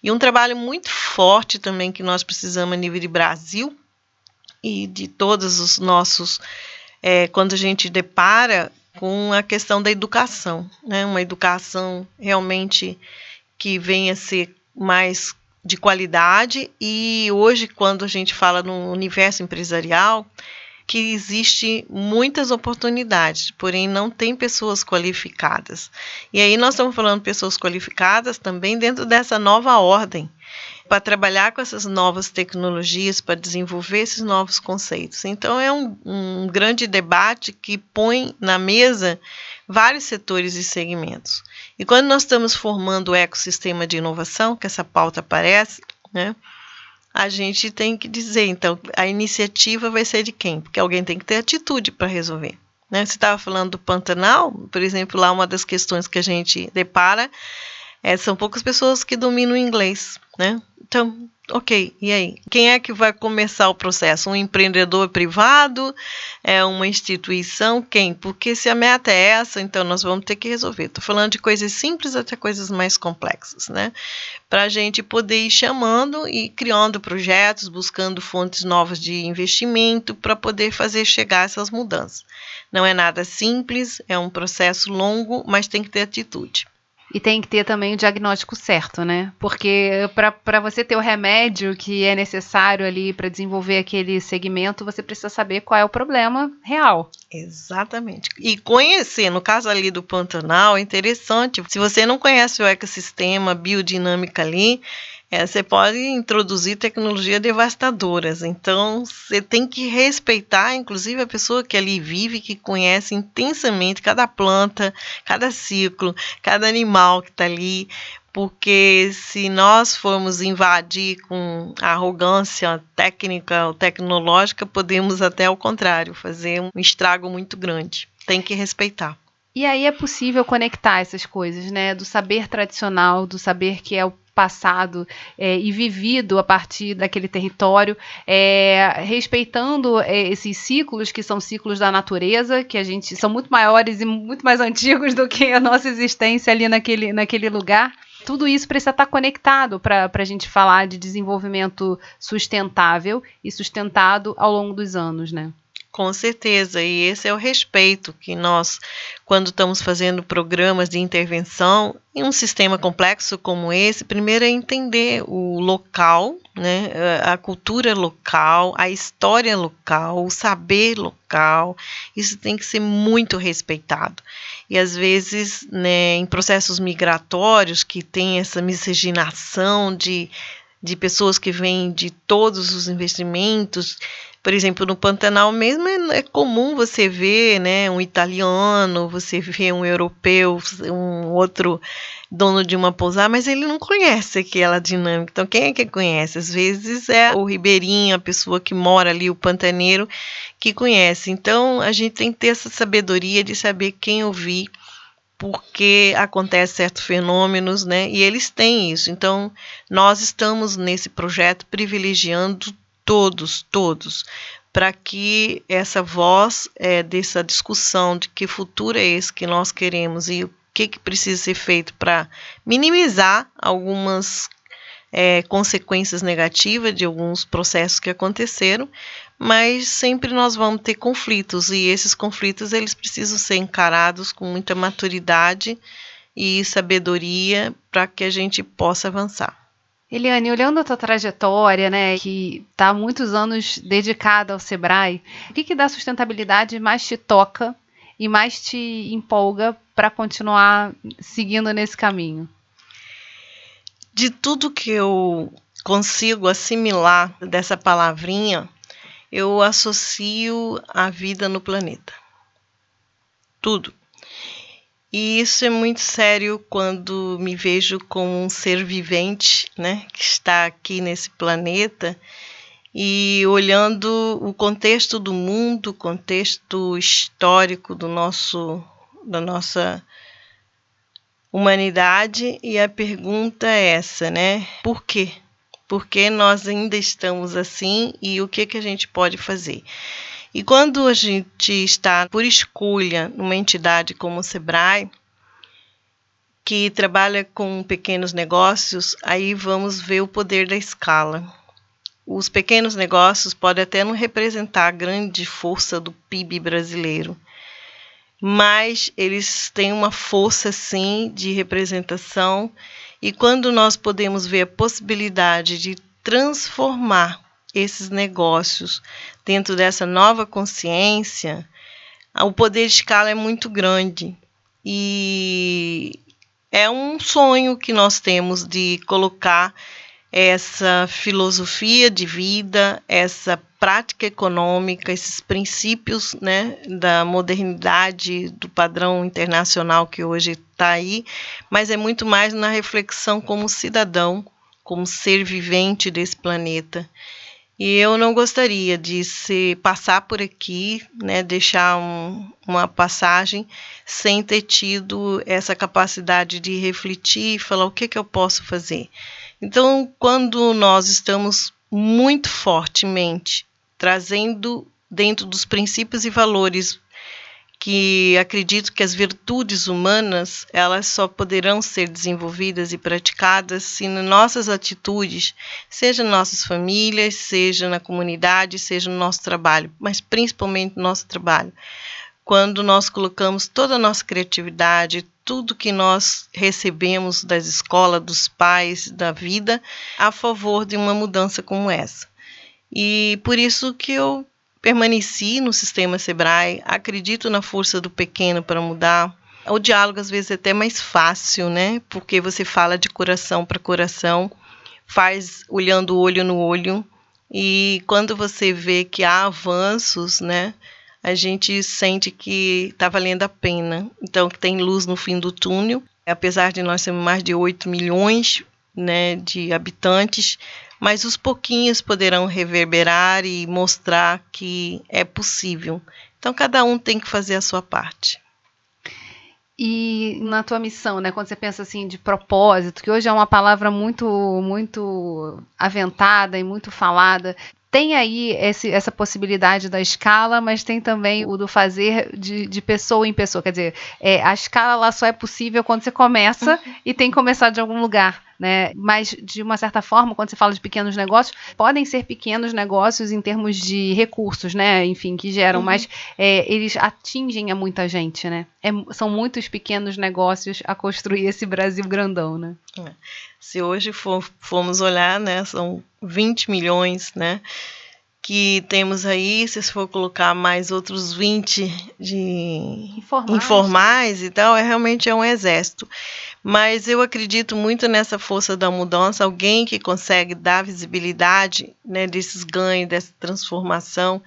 Speaker 2: E um trabalho muito forte também que nós precisamos a nível de Brasil e de todos os nossos, quando a gente depara com a questão da educação, né, uma educação realmente que venha a ser mais de qualidade. E hoje, quando a gente fala no universo empresarial, que existe muitas oportunidades, porém não tem pessoas qualificadas. E aí nós estamos falando de pessoas qualificadas também dentro dessa nova ordem, para trabalhar com essas novas tecnologias, para desenvolver esses novos conceitos. Então é um grande debate que põe na mesa vários setores e segmentos. E quando nós estamos formando o ecossistema de inovação, que essa pauta aparece, né, a gente tem que dizer, então, a iniciativa vai ser de quem? Porque alguém tem que ter atitude para resolver, né? Você estava falando do Pantanal, por exemplo, lá uma das questões que a gente depara são poucas pessoas que dominam o inglês, né? Então, ok, e aí? Quem é que vai começar o processo? Um empreendedor privado? Uma instituição? Quem? Porque se a meta é essa, então nós vamos ter que resolver. Estou falando de coisas simples até coisas mais complexas, né? Para a gente poder ir chamando e criando projetos, buscando fontes novas de investimento para poder fazer chegar essas mudanças. Não é nada simples, é um processo longo, mas tem que ter atitude.
Speaker 1: E tem que ter também o diagnóstico certo, né? Porque para você ter o remédio que é necessário ali para desenvolver aquele segmento, você precisa saber qual é o problema real.
Speaker 2: Exatamente. E conhecer, no caso ali do Pantanal, é interessante. Se você não conhece o ecossistema, a biodinâmica ali, você pode introduzir tecnologias devastadoras. Então, você tem que respeitar, inclusive, a pessoa que ali vive, que conhece intensamente cada planta, cada ciclo, cada animal que está ali. Porque se nós formos invadir com arrogância técnica ou tecnológica, podemos até ao contrário, fazer um estrago muito grande. Tem que respeitar.
Speaker 1: E aí é possível conectar essas coisas, né? Do saber tradicional, do saber que é o passado e vivido a partir daquele território, respeitando esses ciclos que são ciclos da natureza, que são muito maiores e muito mais antigos do que a nossa existência ali naquele lugar. Tudo isso precisa estar conectado para a gente falar de desenvolvimento sustentável e sustentado ao longo dos anos, né?
Speaker 2: Com certeza, e esse é o respeito que nós, quando estamos fazendo programas de intervenção em um sistema complexo como esse, primeiro é entender o local, né, a cultura local, a história local, o saber local, isso tem que ser muito respeitado. E às vezes, né, em processos migratórios que tem essa miscigenação de pessoas que vêm de todos os investimentos. Por exemplo, no Pantanal mesmo é comum você ver, né, um italiano, você vê um europeu, um outro dono de uma pousada, mas ele não conhece aquela dinâmica. Então, quem é que conhece? Às vezes é o ribeirinho, a pessoa que mora ali, o pantaneiro, que conhece. Então, a gente tem que ter essa sabedoria de saber quem ouvir, porque acontecem certos fenômenos, né? E eles têm isso. Então, nós estamos nesse projeto privilegiando todos, para que essa voz dessa discussão de que futuro é esse que nós queremos e o que precisa ser feito para minimizar algumas consequências negativas de alguns processos que aconteceram, mas sempre nós vamos ter conflitos, e esses conflitos eles precisam ser encarados com muita maturidade e sabedoria para que a gente possa avançar.
Speaker 1: Eliane, olhando a tua trajetória, né, que está há muitos anos dedicada ao Sebrae, o que da sustentabilidade mais te toca e mais te empolga para continuar seguindo nesse caminho?
Speaker 2: De tudo que eu consigo assimilar dessa palavrinha, eu associo a vida no planeta. Tudo. E isso é muito sério quando me vejo como um ser vivente, né, que está aqui nesse planeta e olhando o contexto do mundo, o contexto histórico da nossa humanidade, e a pergunta é essa, né? Por quê? Por que nós ainda estamos assim e o que a gente pode fazer? E quando a gente está por escolha numa entidade como o Sebrae, que trabalha com pequenos negócios, aí vamos ver o poder da escala. Os pequenos negócios podem até não representar a grande força do PIB brasileiro, mas eles têm uma força, sim, de representação, e quando nós podemos ver a possibilidade de transformar esses negócios dentro dessa nova consciência, o poder de escala é muito grande. E é um sonho que nós temos de colocar essa filosofia de vida, essa prática econômica, esses princípios, né, da modernidade, do padrão internacional que hoje está aí, mas é muito mais na reflexão como cidadão, como ser vivente desse planeta. E eu não gostaria de passar por aqui, né, deixar uma passagem sem ter tido essa capacidade de refletir e falar o que eu posso fazer. Então, quando nós estamos muito fortemente trazendo dentro dos princípios e valores que acredito que as virtudes humanas, elas só poderão ser desenvolvidas e praticadas se nas nossas atitudes, seja nas nossas famílias, seja na comunidade, seja no nosso trabalho, mas principalmente no nosso trabalho. Quando nós colocamos toda a nossa criatividade, tudo que nós recebemos das escolas, dos pais, da vida, a favor de uma mudança como essa. E por isso que eu permaneci no sistema Sebrae, acredito na força do pequeno para mudar. O diálogo às vezes é até mais fácil, né? Porque você fala de coração para coração, faz olhando olho no olho, e quando você vê que há avanços, né, a gente sente que está valendo a pena. Então, que tem luz no fim do túnel, apesar de nós sermos mais de 8 milhões, né, de habitantes, mas os pouquinhos poderão reverberar e mostrar que é possível. Então, cada um tem que fazer a sua parte.
Speaker 1: E na tua missão, né, quando você pensa assim de propósito, que hoje é uma palavra muito aventada e muito falada, tem aí essa possibilidade da escala, mas tem também o do fazer de pessoa em pessoa. Quer dizer, a escala lá só é possível quando você começa e tem que começar de algum lugar. né? Mas, de uma certa forma, quando você fala de pequenos negócios, podem ser pequenos negócios em termos de recursos, né? Enfim, que geram, mas eles atingem a muita gente, né? São muitos pequenos negócios a construir esse Brasil grandão, né?
Speaker 2: Se hoje formos olhar, né, são 20 milhões, né, que temos aí, se for colocar mais outros 20 de informais e tal, realmente é um exército. Mas eu acredito muito nessa força da mudança, alguém que consegue dar visibilidade, né, desses ganhos, dessa transformação,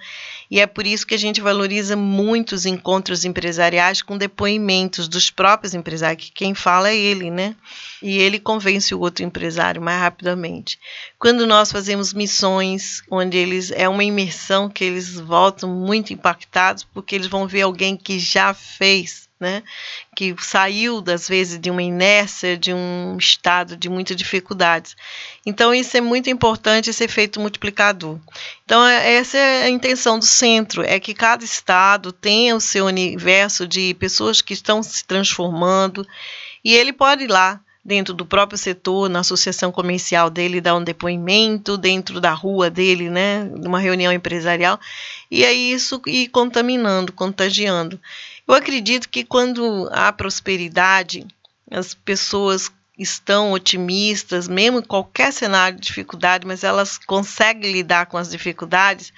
Speaker 2: e é por isso que a gente valoriza muito os encontros empresariais com depoimentos dos próprios empresários, que quem fala é ele, né? E ele convence o outro empresário mais rapidamente. Quando nós fazemos missões, onde é uma imersão que eles voltam muito impactados, porque eles vão ver alguém que já fez, né? Que saiu, às vezes, de uma inércia, de um estado de muitas dificuldades. Então, isso é muito importante, esse efeito multiplicador. Então, essa é a intenção do centro, é que cada estado tenha o seu universo de pessoas que estão se transformando, e ele pode ir lá, dentro do próprio setor, na associação comercial dele, dar um depoimento, dentro da rua dele, né, numa reunião empresarial, e aí isso ir contaminando, contagiando. Eu acredito que quando há prosperidade, as pessoas estão otimistas, mesmo em qualquer cenário de dificuldade, mas elas conseguem lidar com as dificuldades.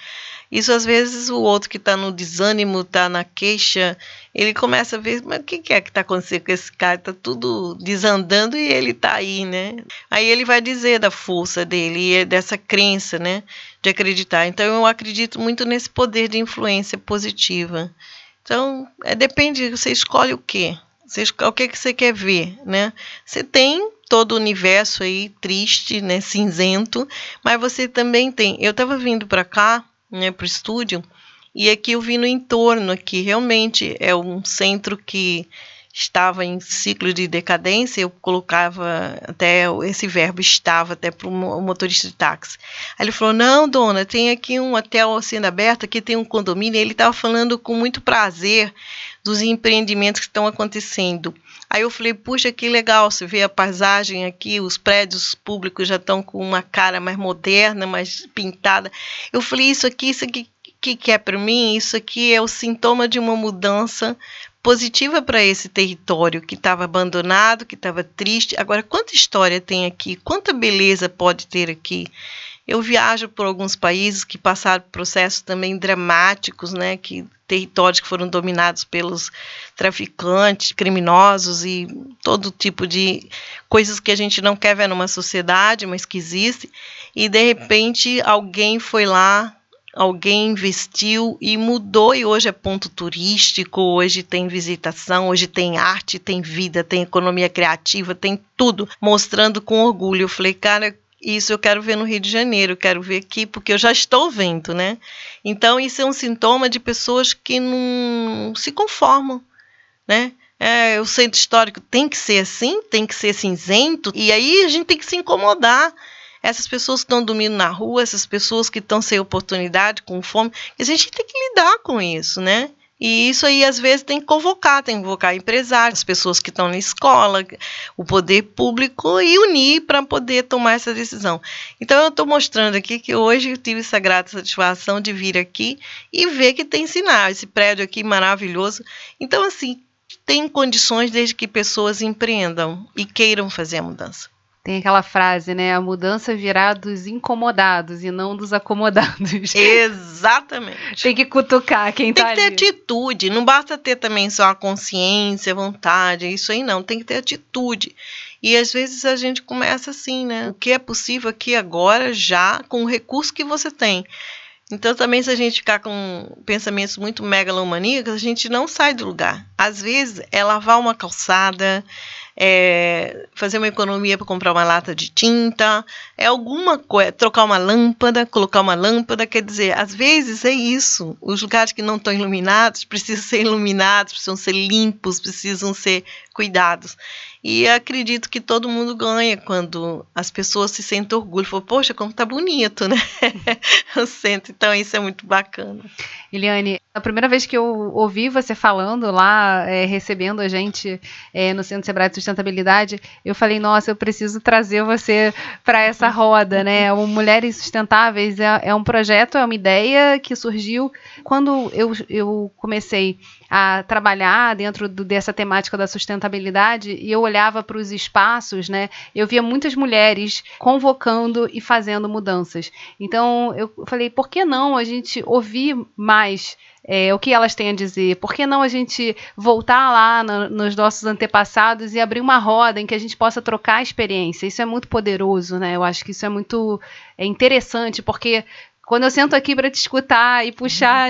Speaker 2: Isso, às vezes, o outro que está no desânimo, está na queixa, ele começa a ver, mas o que é que está acontecendo com esse cara? Está tudo desandando e ele está aí, né? Aí ele vai dizer da força dele e dessa crença, né, de acreditar. Então, eu acredito muito nesse poder de influência positiva. Então, depende, você escolhe o quê? O que você quer ver, né? Você tem todo o universo aí triste, né, cinzento, mas você também tem... Eu estava vindo para cá, né, para o estúdio, e aqui eu vi no entorno, aqui realmente é um centro que estava em ciclo de decadência, eu colocava até esse verbo estava até para o motorista de táxi. Aí ele falou, não, dona, tem aqui um hotel sendo aberto, aqui tem um condomínio, e ele estava falando com muito prazer dos empreendimentos que estão acontecendo. Aí eu falei, puxa, que legal, você vê a paisagem aqui, os prédios públicos já estão com uma cara mais moderna, mais pintada. Eu falei, isso aqui que é para mim, isso aqui é o sintoma de uma mudança positiva para esse território que estava abandonado, que estava triste. Agora, quanta história tem aqui? Quanta beleza pode ter aqui? Eu viajo por alguns países que passaram processos também dramáticos, né? Territórios que foram dominados pelos traficantes, criminosos e todo tipo de coisas que a gente não quer ver numa sociedade, mas que existe. E, de repente, alguém foi lá, alguém investiu e mudou, e hoje é ponto turístico, hoje tem visitação, hoje tem arte, tem vida, tem economia criativa, tem tudo, mostrando com orgulho. Eu falei, cara, isso eu quero ver no Rio de Janeiro, eu quero ver aqui, porque eu já estou vendo, né? Então, isso é um sintoma de pessoas que não se conformam, né? O centro histórico tem que ser assim, tem que ser cinzento, e aí a gente tem que se incomodar. Essas pessoas que estão dormindo na rua, essas pessoas que estão sem oportunidade, com fome, a gente tem que lidar com isso, né? E isso aí, às vezes, tem que convocar empresários, as pessoas que estão na escola, o poder público, e unir para poder tomar essa decisão. Então, eu estou mostrando aqui que hoje eu tive essa grata satisfação de vir aqui e ver que tem sinal, esse prédio aqui maravilhoso. Então, assim, tem condições desde que pessoas empreendam e queiram fazer a mudança.
Speaker 1: Tem aquela frase, né? A mudança virá dos incomodados e não dos acomodados.
Speaker 2: Exatamente.
Speaker 1: Tem que cutucar quem tá ali.
Speaker 2: Tem que ter atitude. Não basta ter também só a consciência, a vontade. Isso aí não. Tem que ter atitude. E às vezes a gente começa assim, né? O que é possível aqui agora, já, com o recurso que você tem. Então, também, se a gente ficar com pensamentos muito megalomaníacos, a gente não sai do lugar. Às vezes, é lavar uma calçada, fazer uma economia para comprar uma lata de tinta, alguma coisa, trocar uma lâmpada, colocar uma lâmpada, quer dizer, às vezes é isso. Os lugares que não estão iluminados precisam ser iluminados, precisam ser limpos, precisam ser cuidados. E acredito que todo mundo ganha quando as pessoas se sentem orgulho. Falam, poxa, como tá bonito, né? Eu sinto, então isso é muito bacana.
Speaker 1: Eliane, a primeira vez que eu ouvi você falando lá, recebendo a gente no Centro Sebrae de sustentabilidade, eu falei, nossa, eu preciso trazer você para essa roda, né? O Mulheres Sustentáveis é um projeto, é uma ideia que surgiu quando eu comecei a trabalhar dentro dessa temática da sustentabilidade, e eu olhava para os espaços, né? Eu via muitas mulheres convocando e fazendo mudanças. Então, eu falei, por que não a gente ouvir mais o que elas têm a dizer? Por que não a gente voltar lá nos nossos antepassados e abrir uma roda em que a gente possa trocar experiência? Isso é muito poderoso, né? Eu acho que isso é muito interessante, porque quando eu sento aqui para te escutar e puxar,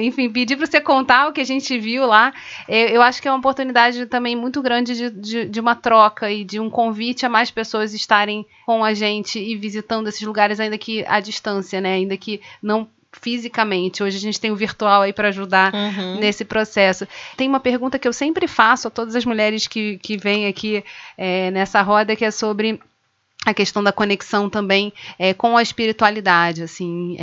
Speaker 1: enfim, pedir para você contar o que a gente viu lá, eu acho que é uma oportunidade também muito grande de uma troca e de um convite a mais pessoas estarem com a gente e visitando esses lugares, ainda que à distância, né? Ainda que não fisicamente. Hoje a gente tem o virtual aí para ajudar nesse processo. Tem uma pergunta que eu sempre faço a todas as mulheres que vêm aqui nessa roda, que é sobre a questão da conexão também com a espiritualidade, assim,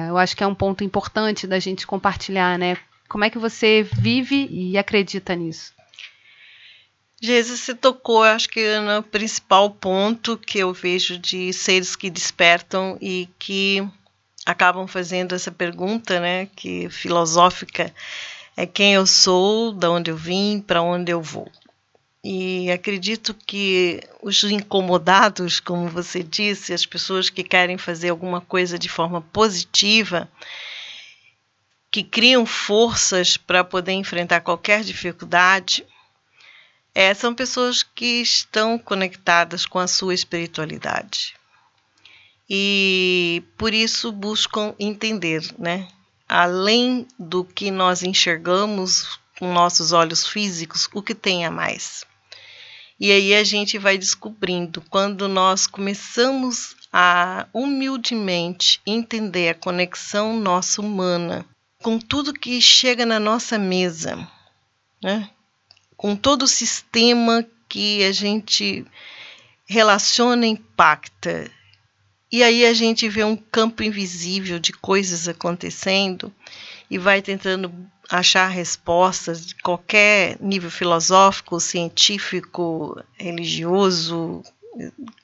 Speaker 1: eu acho que é um ponto importante da gente compartilhar, né? Como é que você vive e acredita nisso?
Speaker 2: Jesus, você tocou, acho que no principal ponto que eu vejo de seres que despertam e que acabam fazendo essa pergunta, né, que filosófica, é quem eu sou, de onde eu vim, para onde eu vou. E acredito que os incomodados, como você disse, as pessoas que querem fazer alguma coisa de forma positiva, que criam forças para poder enfrentar qualquer dificuldade, são pessoas que estão conectadas com a sua espiritualidade. E por isso buscam entender, né? Além do que nós enxergamos com nossos olhos físicos, o que tem a mais. E aí a gente vai descobrindo, quando nós começamos a humildemente entender a conexão nossa humana com tudo que chega na nossa mesa, né? Com todo o sistema que a gente relaciona e impacta. E aí a gente vê um campo invisível de coisas acontecendo e vai tentando achar respostas de qualquer nível filosófico, científico, religioso,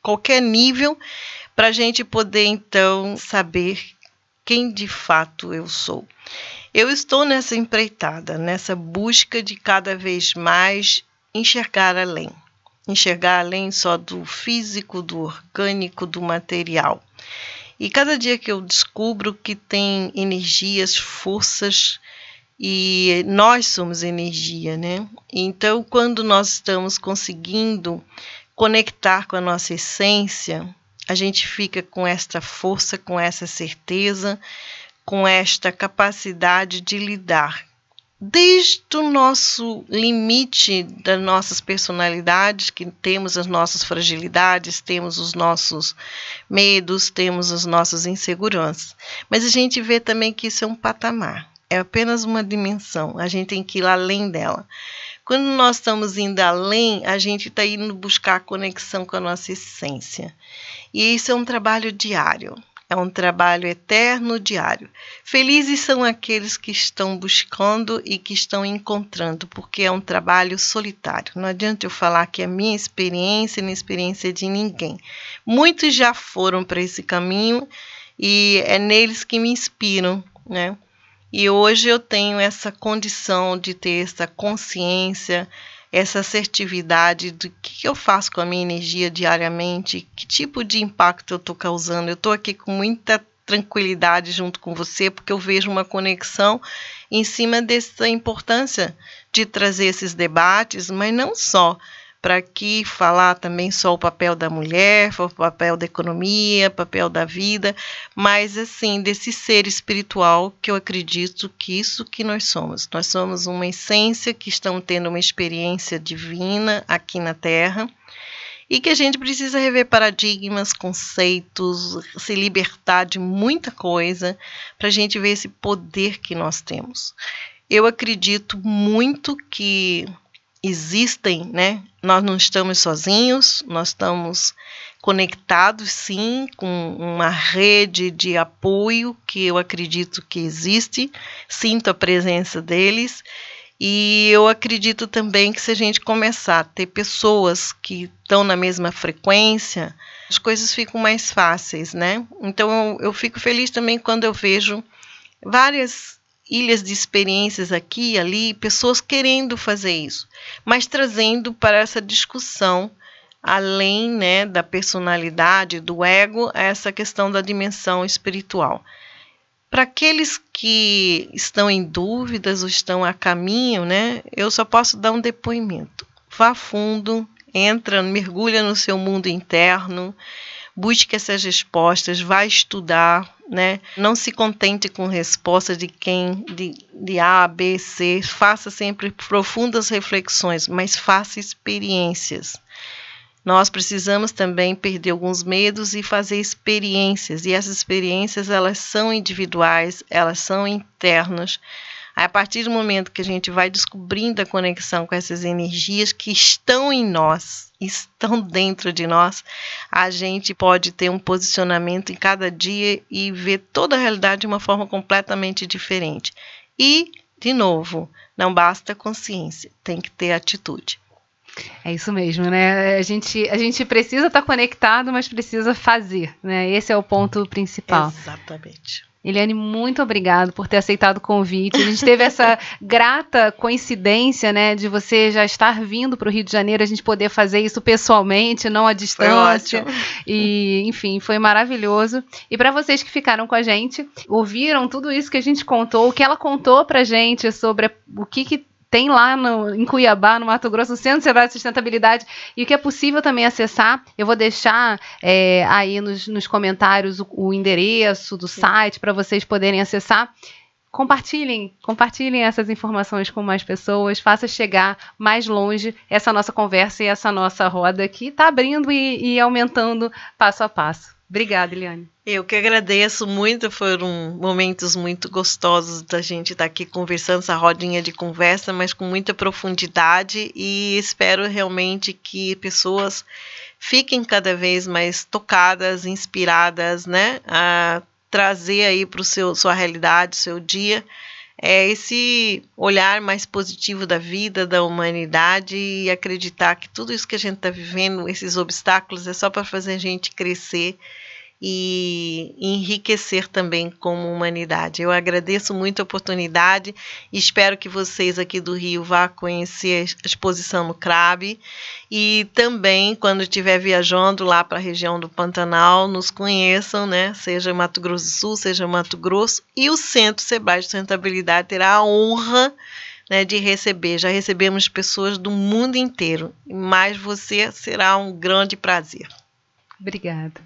Speaker 2: qualquer nível, para a gente poder então saber quem de fato eu sou. Eu estou nessa empreitada, nessa busca de cada vez mais enxergar além só do físico, do orgânico, do material. E cada dia que eu descubro que tem energias, forças, e nós somos energia, né? Então, quando nós estamos conseguindo conectar com a nossa essência, a gente fica com esta força, com essa certeza, com esta capacidade de lidar desde o nosso limite das nossas personalidades, que temos as nossas fragilidades, temos os nossos medos, temos as nossas inseguranças. Mas a gente vê também que isso é um patamar, é apenas uma dimensão, a gente tem que ir além dela. Quando nós estamos indo além, a gente está indo buscar a conexão com a nossa essência. E isso é um trabalho diário. É um trabalho eterno, diário. Felizes são aqueles que estão buscando e que estão encontrando, porque é um trabalho solitário. Não adianta eu falar que é minha experiência, nem experiência de ninguém. Muitos já foram para esse caminho e é neles que me inspiram, né? E hoje eu tenho essa condição de ter essa consciência, essa assertividade do que eu faço com a minha energia diariamente, que tipo de impacto eu estou causando. Eu estou aqui com muita tranquilidade junto com você, porque eu vejo uma conexão em cima dessa importância de trazer esses debates, mas não só para aqui falar também só o papel da mulher, o papel da economia, o papel da vida, mas assim, desse ser espiritual que eu acredito que isso que nós somos. Nós somos uma essência que estamos tendo uma experiência divina aqui na Terra e que a gente precisa rever paradigmas, conceitos, se libertar de muita coisa para a gente ver esse poder que nós temos. Eu acredito muito que existem, né? Nós não estamos sozinhos, nós estamos conectados sim com uma rede de apoio que eu acredito que existe, sinto a presença deles E eu acredito também que se a gente começar a ter pessoas que estão na mesma frequência, as coisas ficam mais fáceis, né? Então eu fico feliz também quando eu vejo várias ilhas de experiências aqui e ali, pessoas querendo fazer isso, mas trazendo para essa discussão, além, né, da personalidade, do ego, essa questão da dimensão espiritual. Para aqueles que estão em dúvidas ou estão a caminho, né, eu só posso dar um depoimento. Vá fundo, entra, mergulha no seu mundo interno, busque essas respostas, vá estudar, né? Não se contente com respostas de A, B, C. Faça sempre profundas reflexões, mas faça experiências. Nós precisamos também perder alguns medos e fazer experiências. E essas experiências, elas são individuais, elas são internas. A partir do momento que a gente vai descobrindo a conexão com essas energias que estão em nós, estão dentro de nós, a gente pode ter um posicionamento em cada dia e ver toda a realidade de uma forma completamente diferente. E, de novo, não basta consciência, tem que ter atitude.
Speaker 1: É isso mesmo, né? A gente precisa estar conectado, mas precisa fazer, né? Esse é o ponto principal.
Speaker 2: Exatamente.
Speaker 1: Eliane, muito obrigado por ter aceitado o convite. A gente teve essa grata coincidência, né, de você já estar vindo para o Rio de Janeiro, a gente poder fazer isso pessoalmente, não à distância.
Speaker 2: Foi ótimo.
Speaker 1: E, enfim, foi maravilhoso. E para vocês que ficaram com a gente, ouviram tudo isso que a gente contou, o que ela contou para a gente sobre o que tem lá em Cuiabá, no Mato Grosso, no Centro Sebrae de Sustentabilidade, e o que é possível também acessar. Eu vou deixar aí nos comentários o endereço do site para vocês poderem acessar. Compartilhem essas informações com mais pessoas, faça chegar mais longe essa nossa conversa e essa nossa roda que está abrindo e aumentando passo a passo. Obrigada, Eliane.
Speaker 2: Eu que agradeço muito, foram momentos muito gostosos da gente estar aqui conversando, essa rodinha de conversa, mas com muita profundidade, e espero realmente que pessoas fiquem cada vez mais tocadas, inspiradas, né, a trazer aí para sua realidade, seu dia, esse olhar mais positivo da vida, da humanidade, e acreditar que tudo isso que a gente está vivendo, esses obstáculos, é só para fazer a gente crescer e enriquecer também como humanidade. Eu agradeço muito a oportunidade e espero que vocês aqui do Rio vá conhecer a exposição no CRAB, e também, quando estiver viajando lá para a região do Pantanal, nos conheçam, né? Seja Mato Grosso do Sul, seja Mato Grosso, e o Centro Sebrae de Sustentabilidade terá a honra, né, de receber. Já recebemos pessoas do mundo inteiro, mas você será um grande prazer.
Speaker 1: Obrigada.